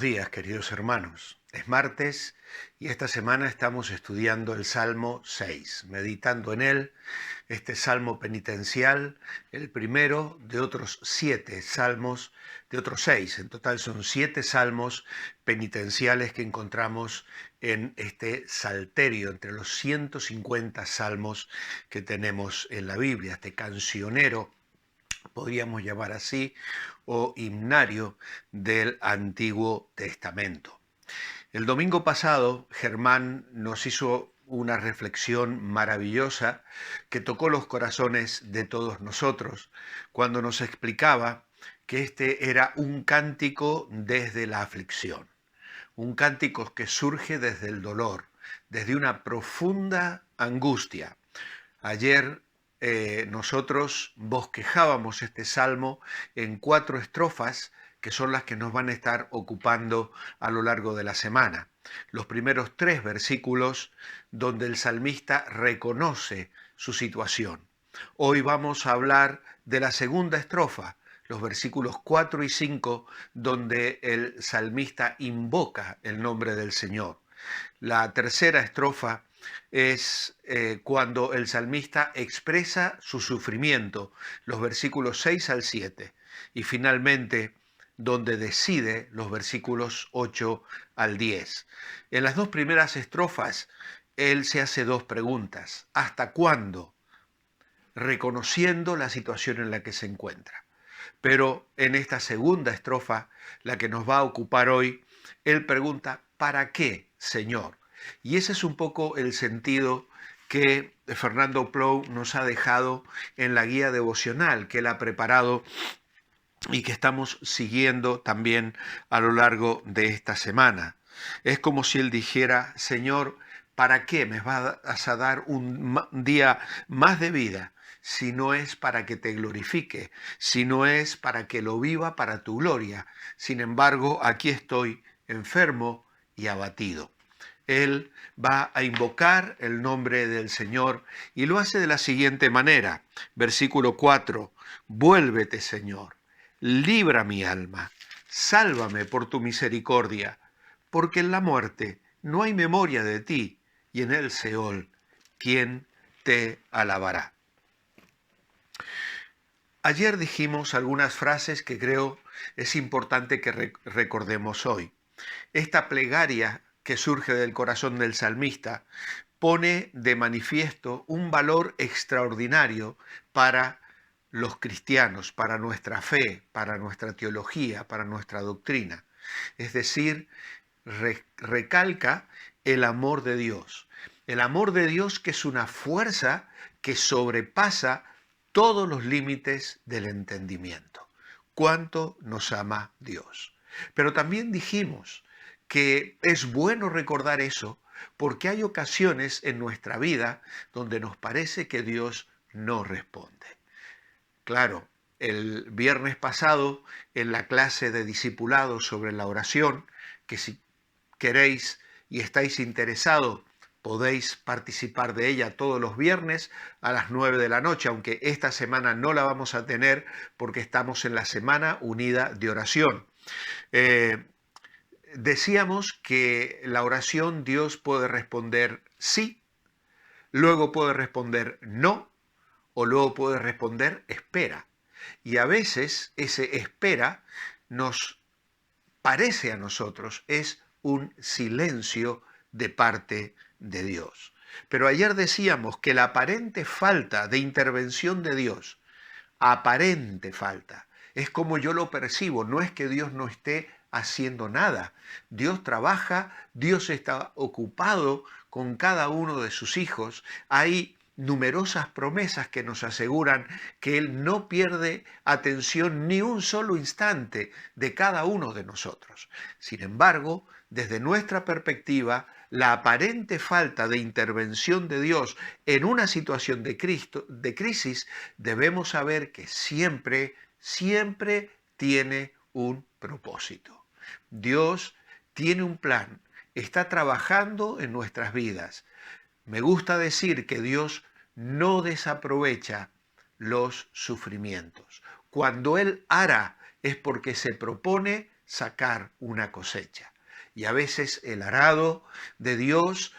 Buenos días, queridos hermanos. Es martes y esta semana estamos estudiando el Salmo 6, meditando en él, este salmo penitencial, el primero de otros 7 salmos, de otros 6. En total son 7 salmos penitenciales que encontramos en este salterio, entre los 150 salmos que tenemos en la Biblia, este cancionero, podríamos llamar así, o himnario del Antiguo Testamento. El domingo pasado, Germán nos hizo una reflexión maravillosa que tocó los corazones de todos nosotros cuando nos explicaba que este era un cántico desde la aflicción, un cántico que surge desde el dolor, desde una profunda angustia. Ayer nosotros bosquejábamos este salmo en 4 estrofas que son las que nos van a estar ocupando a lo largo de la semana. Los primeros 3 versículos donde el salmista reconoce su situación. Hoy vamos a hablar de la segunda estrofa, los versículos 4 y 5, donde el salmista invoca el nombre del Señor. La tercera estrofa es cuando el salmista expresa su sufrimiento, los versículos 6 al 7, y finalmente donde decide los versículos 8 al 10. En las 2 primeras estrofas, él se hace 2 preguntas. ¿Hasta cuándo? Reconociendo la situación en la que se encuentra. Pero en esta segunda estrofa, la que nos va a ocupar hoy, él pregunta, ¿para qué, Señor? Y ese es un poco el sentido que Fernando Plou nos ha dejado en la guía devocional que él ha preparado y que estamos siguiendo también a lo largo de esta semana. Es como si él dijera, Señor, ¿para qué me vas a dar un día más de vida si no es para que te glorifique, si no es para que lo viva para tu gloria? Sin embargo, aquí estoy enfermo y abatido. Él va a invocar el nombre del Señor y lo hace de la siguiente manera. Versículo 4, vuélvete, Señor, libra mi alma, sálvame por tu misericordia, porque en la muerte no hay memoria de ti, y en el Seol, ¿quién te alabará? Ayer dijimos algunas frases que creo es importante que recordemos hoy. Esta plegaria que surge del corazón del salmista pone de manifiesto un valor extraordinario para los cristianos, para nuestra fe, para nuestra teología, para nuestra doctrina. Es decir, recalca el amor de Dios. El amor de Dios que es una fuerza que sobrepasa todos los límites del entendimiento. ¿Cuánto nos ama Dios? Pero también dijimos que es bueno recordar eso porque hay ocasiones en nuestra vida donde nos parece que Dios no responde. Claro, el viernes pasado en la clase de discipulado sobre la oración, que si queréis y estáis interesados, podéis participar de ella todos los viernes a las 9 de la noche, aunque esta semana no la vamos a tener porque estamos en la Semana Unida de Oración. Decíamos que la oración Dios puede responder sí, luego puede responder no, o luego puede responder espera. Y a veces ese espera nos parece a nosotros es un silencio de parte de Dios. Pero ayer decíamos que la aparente falta de intervención de Dios, aparente falta, es como yo lo percibo, no es que Dios no esté haciendo nada. Dios trabaja, Dios está ocupado con cada uno de sus hijos. Hay numerosas promesas que nos aseguran que Él no pierde atención ni un solo instante de cada uno de nosotros. Sin embargo, desde nuestra perspectiva, la aparente falta de intervención de Dios en una situación de crisis, debemos saber que siempre tiene un propósito. Dios tiene un plan, está trabajando en nuestras vidas. Me gusta decir que Dios no desaprovecha los sufrimientos. Cuando Él hará es porque se propone sacar una cosecha. Y a veces el arado de Dios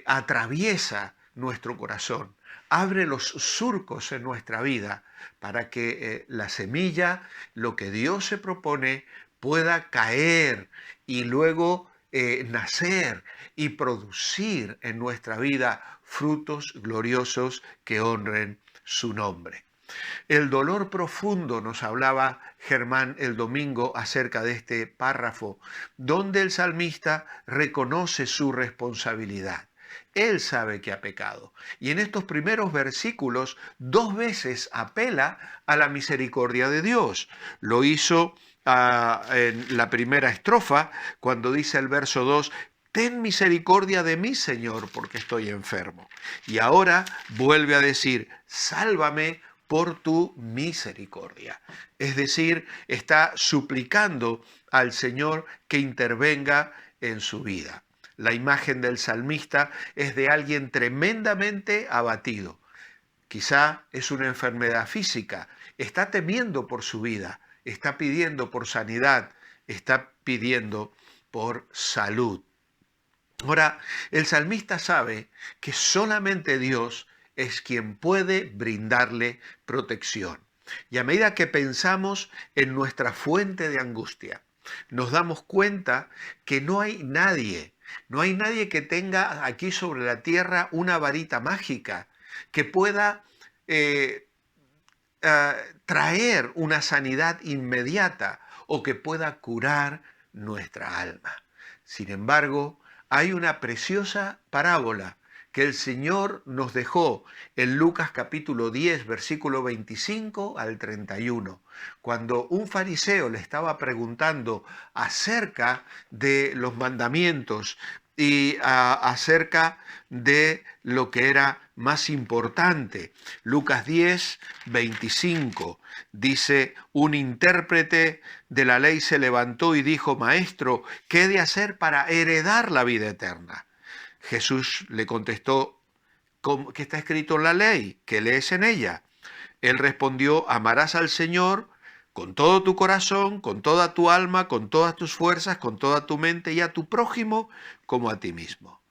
atraviesa nuestro corazón, abre los surcos en nuestra vida para que la semilla, lo que Dios se propone, pueda caer y luego nacer y producir en nuestra vida frutos gloriosos que honren su nombre. El dolor profundo, nos hablaba Germán el domingo acerca de este párrafo, donde el salmista reconoce su responsabilidad. Él sabe que ha pecado. Y en estos primeros versículos 2 veces apela a la misericordia de Dios. Lo hizo en la primera estrofa, cuando dice el verso 2, ten misericordia de mí, Señor, porque estoy enfermo. Y ahora vuelve a decir, sálvame por tu misericordia. Es decir, está suplicando al Señor que intervenga en su vida. La imagen del salmista es de alguien tremendamente abatido. Quizá es una enfermedad física, está temiendo por su vida, está pidiendo por sanidad, está pidiendo por salud. Ahora, el salmista sabe que solamente Dios es quien puede brindarle protección. Y a medida que pensamos en nuestra fuente de angustia, nos damos cuenta que no hay nadie que tenga aquí sobre la tierra una varita mágica que pueda traer una sanidad inmediata o que pueda curar nuestra alma. Sin embargo, hay una preciosa parábola que el Señor nos dejó en Lucas capítulo 10, versículo 25 al 31, cuando un fariseo le estaba preguntando acerca de los mandamientos y acerca de lo que era más importante. Lucas 10, 25 dice, un intérprete de la ley se levantó y dijo, Maestro, ¿qué he de hacer para heredar la vida eterna? Jesús le contestó, ¿qué está escrito en la ley? ¿Qué lees en ella? Él respondió, amarás al Señor con todo tu corazón, con toda tu alma, con todas tus fuerzas, con toda tu mente y a tu prójimo como a ti mismo.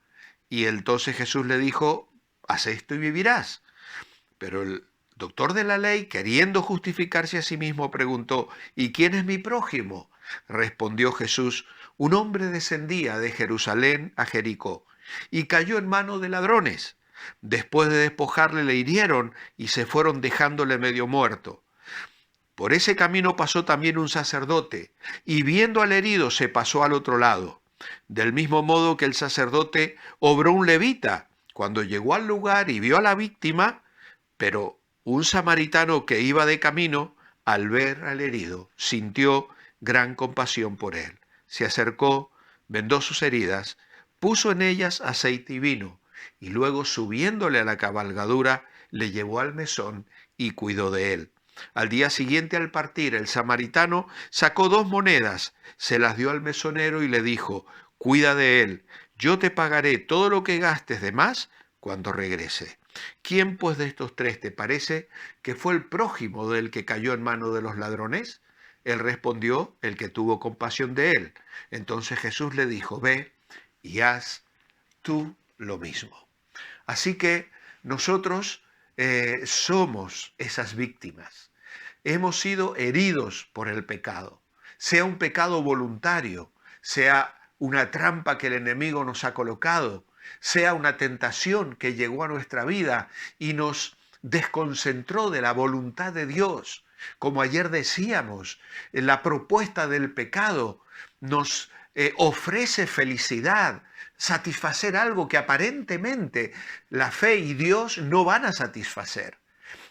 Y entonces Jesús le dijo, haz esto y vivirás. Pero el doctor de la ley, queriendo justificarse a sí mismo, preguntó, ¿y quién es mi prójimo? Respondió Jesús, un hombre descendía de Jerusalén a Jericó y cayó en manos de ladrones. Después de despojarle le hirieron y se fueron dejándole medio muerto. Por ese camino pasó también un sacerdote y viendo al herido se pasó al otro lado. Del mismo modo que el sacerdote obró un levita cuando llegó al lugar y vio a la víctima, pero un samaritano que iba de camino, al ver al herido, sintió gran compasión por él. Se acercó, vendó sus heridas, puso en ellas aceite y vino, y luego subiéndole a la cabalgadura, le llevó al mesón y cuidó de él. Al día siguiente, al partir, el samaritano sacó 2 monedas, se las dio al mesonero y le dijo, cuida de él, yo te pagaré todo lo que gastes de más cuando regrese. ¿Quién pues de estos 3 te parece que fue el prójimo del que cayó en manos de los ladrones? Él respondió, el que tuvo compasión de él. Entonces Jesús le dijo, ve y haz tú lo mismo. Así que nosotros somos esas víctimas. Hemos sido heridos por el pecado, sea un pecado voluntario, sea una trampa que el enemigo nos ha colocado, sea una tentación que llegó a nuestra vida y nos desconcentró de la voluntad de Dios. Como ayer decíamos, la propuesta del pecado nos ofrece felicidad, satisfacer algo que aparentemente la fe y Dios no van a satisfacer.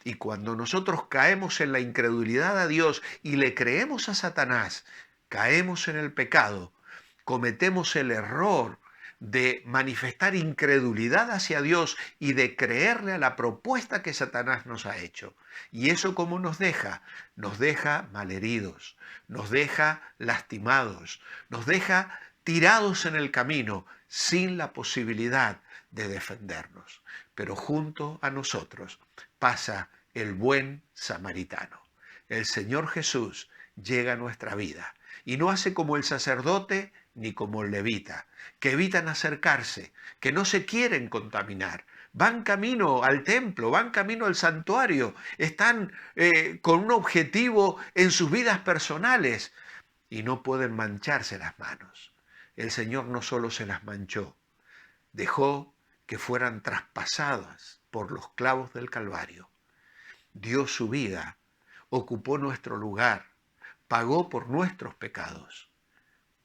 Y cuando nosotros caemos en la incredulidad a Dios y le creemos a Satanás, caemos en el pecado, cometemos el error de manifestar incredulidad hacia Dios y de creerle a la propuesta que Satanás nos ha hecho. ¿Y eso cómo nos deja? Nos deja malheridos, nos deja lastimados, nos deja tirados en el camino sin la posibilidad de defendernos. Pero junto a nosotros pasa el buen samaritano. El Señor Jesús llega a nuestra vida y no hace como el sacerdote ni como el levita, que evitan acercarse, que no se quieren contaminar. Van camino al templo, van camino al santuario, están con un objetivo en sus vidas personales y no pueden mancharse las manos. El Señor no solo se las manchó, dejó que fueran traspasadas por los clavos del Calvario. Dio su vida, ocupó nuestro lugar, pagó por nuestros pecados.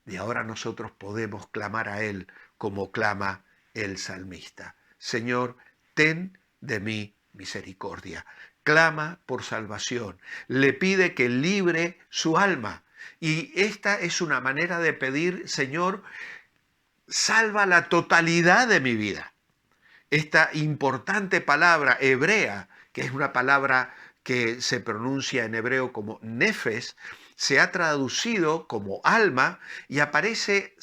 Y ahora nosotros podemos clamar a Él como clama el salmista. Señor, ten de mí misericordia. Clama por salvación. Le pide que libre su alma. Y esta es una manera de pedir, Señor, salva la totalidad de mi vida. Esta importante palabra hebrea, que es una palabra que se pronuncia en hebreo como nefes, se ha traducido como alma y aparece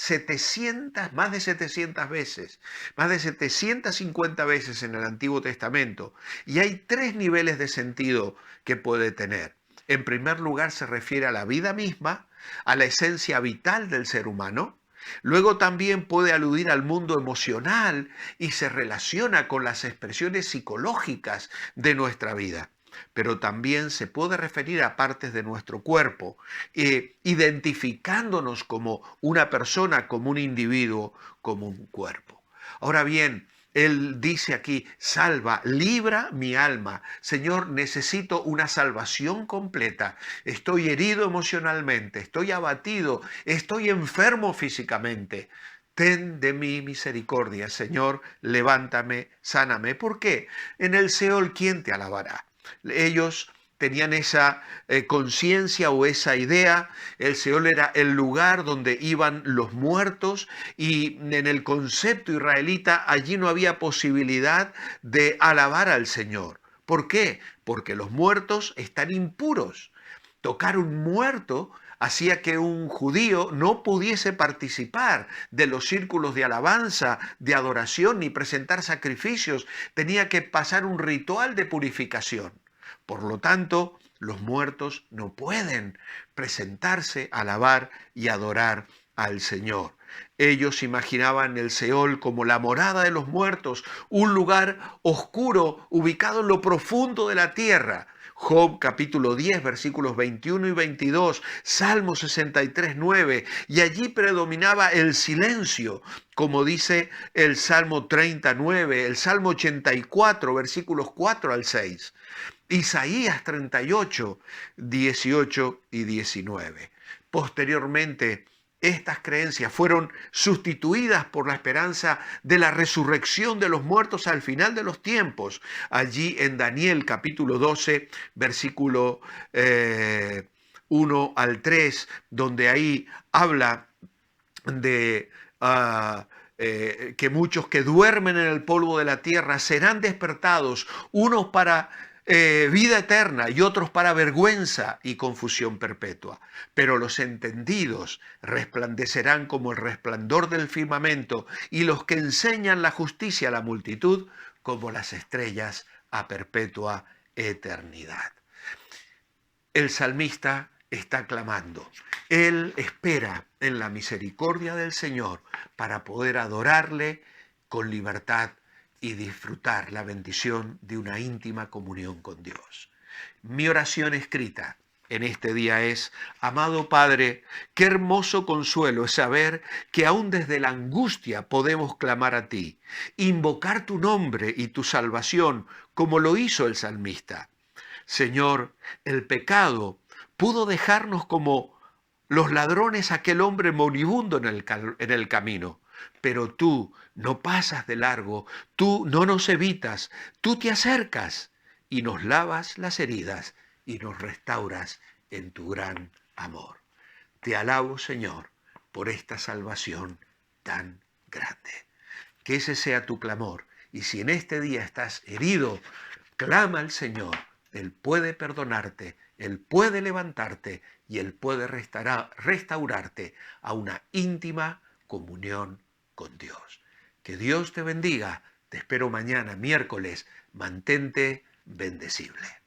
más de 700 veces, más de 750 veces en el Antiguo Testamento. Y hay tres niveles de sentido que puede tener. En primer lugar, se refiere a la vida misma, a la esencia vital del ser humano. Luego también puede aludir al mundo emocional y se relaciona con las expresiones psicológicas de nuestra vida. Pero también se puede referir a partes de nuestro cuerpo, identificándonos como una persona, como un individuo, como un cuerpo. Ahora bien, él dice aquí, salva, libra mi alma. Señor, necesito una salvación completa. Estoy herido emocionalmente, estoy abatido, estoy enfermo físicamente. Ten de mí misericordia, Señor, levántame, sáname. ¿Por qué? En el Seol, ¿quién te alabará? Ellos tenían esa conciencia o esa idea. El Seol era el lugar donde iban los muertos y en el concepto israelita allí no había posibilidad de alabar al Señor. ¿Por qué? Porque los muertos están impuros. Tocar un muerto hacía que un judío no pudiese participar de los círculos de alabanza, de adoración, ni presentar sacrificios. Tenía que pasar un ritual de purificación. Por lo tanto, los muertos no pueden presentarse, alabar y adorar al Señor. Ellos imaginaban el Seol como la morada de los muertos, un lugar oscuro ubicado en lo profundo de la tierra. Job capítulo 10 versículos 21 y 22, Salmo 63, 9, y allí predominaba el silencio, como dice el Salmo 39, el Salmo 84 versículos 4 al 6, Isaías 38, 18 y 19. Posteriormente, estas creencias fueron sustituidas por la esperanza de la resurrección de los muertos al final de los tiempos. Allí en Daniel capítulo 12, versículo 1 al 3, donde ahí habla de que muchos que duermen en el polvo de la tierra serán despertados, unos para vida eterna y otros para vergüenza y confusión perpetua. Pero los entendidos resplandecerán como el resplandor del firmamento y los que enseñan la justicia a la multitud como las estrellas a perpetua eternidad. El salmista está clamando. Él espera en la misericordia del Señor para poder adorarle con libertad y disfrutar la bendición de una íntima comunión con Dios. Mi oración escrita en este día es: amado Padre, qué hermoso consuelo es saber que aún desde la angustia podemos clamar a ti, invocar tu nombre y tu salvación como lo hizo el salmista. Señor, el pecado pudo dejarnos como los ladrones aquel hombre moribundo en el camino, pero tú no pasas de largo, tú no nos evitas, tú te acercas y nos lavas las heridas y nos restauras en tu gran amor. Te alabo, Señor, por esta salvación tan grande. Que ese sea tu clamor. Y si en este día estás herido, clama al Señor. Él puede perdonarte, Él puede levantarte y Él puede restaurarte a una íntima comunión con Dios. Que Dios te bendiga. Te espero mañana, miércoles. Mantente bendecible.